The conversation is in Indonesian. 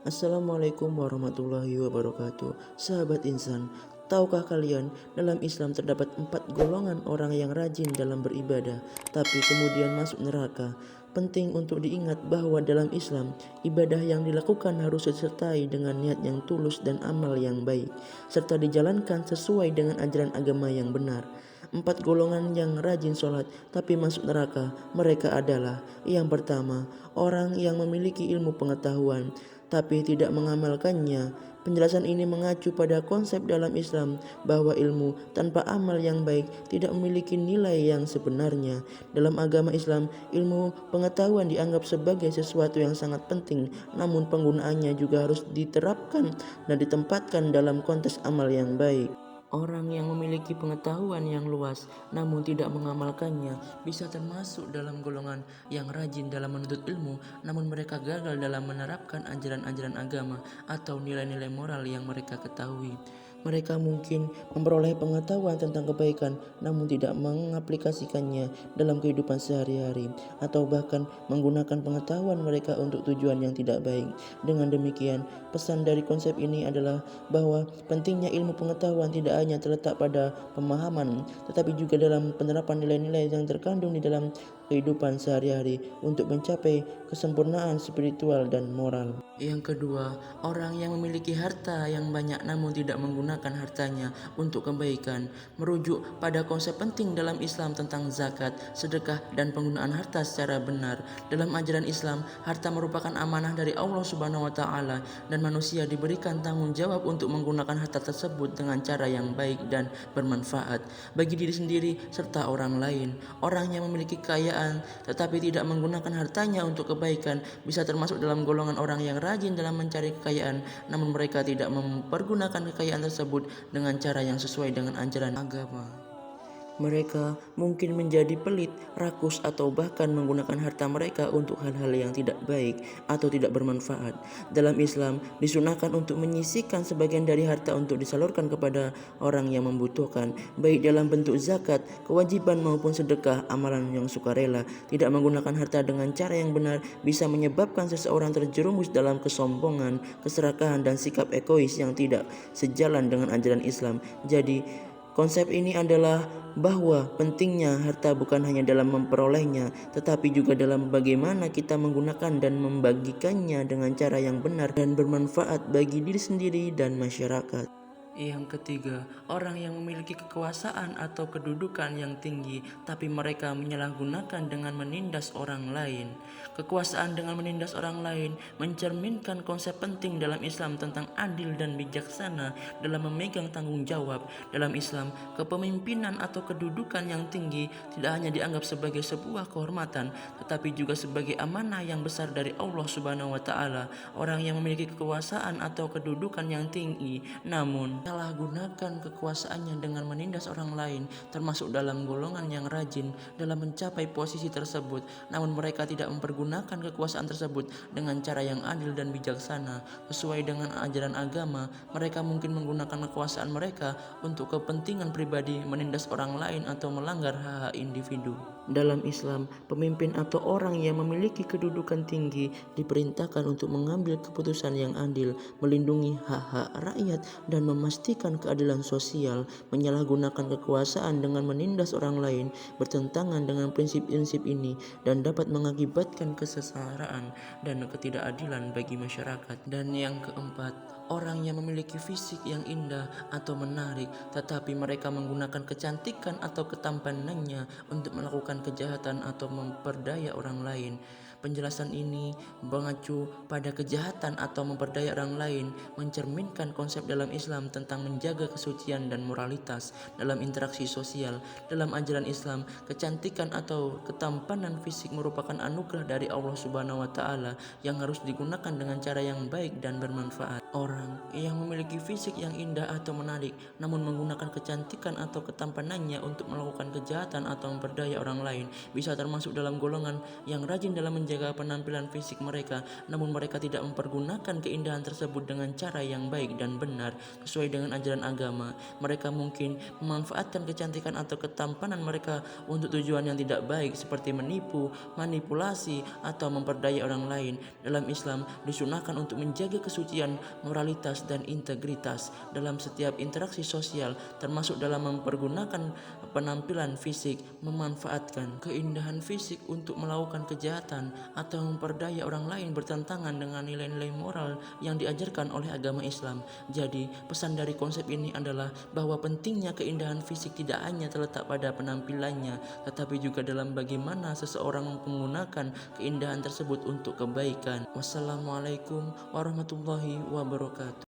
Assalamualaikum warahmatullahi wabarakatuh. Sahabat insan, tahukah kalian dalam Islam terdapat 4 golongan orang yang rajin dalam beribadah tapi kemudian masuk neraka. Penting untuk diingat bahwa dalam Islam, ibadah yang dilakukan harus disertai dengan niat yang tulus dan amal yang baik, serta dijalankan sesuai dengan ajaran agama yang benar. 4 golongan yang rajin sholat tapi masuk neraka, mereka adalah: yang pertama, orang yang memiliki ilmu pengetahuan tapi tidak mengamalkannya. Penjelasan ini mengacu pada konsep dalam Islam bahwa ilmu tanpa amal yang baik tidak memiliki nilai yang sebenarnya. Dalam agama Islam, ilmu pengetahuan dianggap sebagai sesuatu yang sangat penting, namun penggunaannya juga harus diterapkan dan ditempatkan dalam konteks amal yang baik. Orang yang memiliki pengetahuan yang luas namun tidak mengamalkannya bisa termasuk dalam golongan yang rajin dalam menuntut ilmu, namun mereka gagal dalam menerapkan ajaran-ajaran agama atau nilai-nilai moral yang mereka ketahui. Mereka mungkin memperoleh pengetahuan tentang kebaikan namun tidak mengaplikasikannya dalam kehidupan sehari-hari, atau bahkan menggunakan pengetahuan mereka untuk tujuan yang tidak baik. Dengan demikian, pesan dari konsep ini adalah bahwa pentingnya ilmu pengetahuan tidak hanya terletak pada pemahaman, tetapi juga dalam penerapan nilai-nilai yang terkandung di dalam kehidupan sehari-hari untuk mencapai kesempurnaan spiritual dan moral. Yang kedua, orang yang memiliki harta yang banyak namun tidak menggunakan hartanya untuk kebaikan. Merujuk pada konsep penting dalam Islam tentang zakat, sedekah, dan penggunaan harta secara benar. Dalam ajaran Islam, harta merupakan amanah dari Allah Subhanahu wa Ta'ala, dan manusia diberikan tanggung jawab untuk menggunakan harta tersebut dengan cara yang baik dan bermanfaat bagi diri sendiri serta orang lain. Orang yang memiliki kekayaan tetapi tidak menggunakan hartanya untuk kebaikan bisa termasuk dalam golongan orang yang rajin dalam mencari kekayaan, namun mereka tidak mempergunakan kekayaan tersebut dengan cara yang sesuai dengan ajaran agama. Mereka mungkin menjadi pelit, rakus, atau bahkan menggunakan harta mereka untuk hal-hal yang tidak baik atau tidak bermanfaat. Dalam Islam, disunahkan untuk menyisihkan sebagian dari harta untuk disalurkan kepada orang yang membutuhkan, baik dalam bentuk zakat, kewajiban maupun sedekah, amalan yang sukarela. Tidak menggunakan harta dengan cara yang benar bisa menyebabkan seseorang terjerumus dalam kesombongan, keserakahan, dan sikap egois yang tidak sejalan dengan ajaran Islam. Jadi, konsep ini adalah bahwa pentingnya harta bukan hanya dalam memperolehnya, tetapi juga dalam bagaimana kita menggunakan dan membagikannya dengan cara yang benar dan bermanfaat bagi diri sendiri dan masyarakat. Yang ketiga, orang yang memiliki kekuasaan atau kedudukan yang tinggi tapi mereka menyalahgunakan dengan menindas orang lain. Kekuasaan dengan menindas orang lain mencerminkan konsep penting dalam Islam tentang adil dan bijaksana dalam memegang tanggung jawab. Dalam Islam, kepemimpinan atau kedudukan yang tinggi tidak hanya dianggap sebagai sebuah kehormatan, tetapi juga sebagai amanah yang besar dari Allah Subhanahu wa Ta'ala. Orang yang memiliki kekuasaan atau kedudukan yang tinggi namun gunakan kekuasaannya dengan menindas orang lain termasuk dalam golongan yang rajin dalam mencapai posisi tersebut, namun mereka tidak mempergunakan kekuasaan tersebut dengan cara yang adil dan bijaksana sesuai dengan ajaran agama. Mereka mungkin menggunakan kekuasaan mereka untuk kepentingan pribadi, menindas orang lain, atau melanggar hak-hak individu. Dalam Islam, pemimpin atau orang yang memiliki kedudukan tinggi diperintahkan untuk mengambil keputusan yang adil, melindungi hak-hak rakyat, dan memastikan keadilan sosial. Menyalahgunakan kekuasaan dengan menindas orang lain bertentangan dengan prinsip-prinsip ini dan dapat mengakibatkan kesengsaraan dan ketidakadilan bagi masyarakat. Dan yang keempat, orang yang memiliki fisik yang indah atau menarik tetapi mereka menggunakan kecantikan atau ketampanannya untuk melakukan kejahatan atau memperdaya orang lain. Penjelasan ini mengacu pada kejahatan atau memperdaya orang lain, mencerminkan konsep dalam Islam tentang menjaga kesucian dan moralitas dalam interaksi sosial. Dalam ajaran Islam, kecantikan atau ketampanan fisik merupakan anugerah dari Allah Subhanahu wa Ta'ala yang harus digunakan dengan cara yang baik dan bermanfaat. Orang yang memiliki fisik yang indah atau menarik namun menggunakan kecantikan atau ketampanannya untuk melakukan kejahatan atau memperdaya orang lain bisa termasuk dalam golongan yang rajin dalam menjaga penampilan fisik mereka, namun mereka tidak mempergunakan keindahan tersebut dengan cara yang baik dan benar sesuai dengan ajaran agama. Mereka mungkin memanfaatkan kecantikan atau ketampanan mereka untuk tujuan yang tidak baik seperti menipu, manipulasi, atau memperdaya orang lain. Dalam Islam disunahkan untuk menjaga kesucian, moralitas, dan integritas dalam setiap interaksi sosial, termasuk dalam mempergunakan penampilan fisik, memanfaatkan keindahan fisik untuk melakukan kejahatan atau memperdaya orang lain bertentangan dengan nilai-nilai moral yang diajarkan oleh agama Islam. Jadi, pesan dari konsep ini adalah bahwa pentingnya keindahan fisik tidak hanya terletak pada penampilannya, tetapi juga dalam bagaimana seseorang menggunakan keindahan tersebut untuk kebaikan. Wassalamualaikum warahmatullahi wabarakatuh.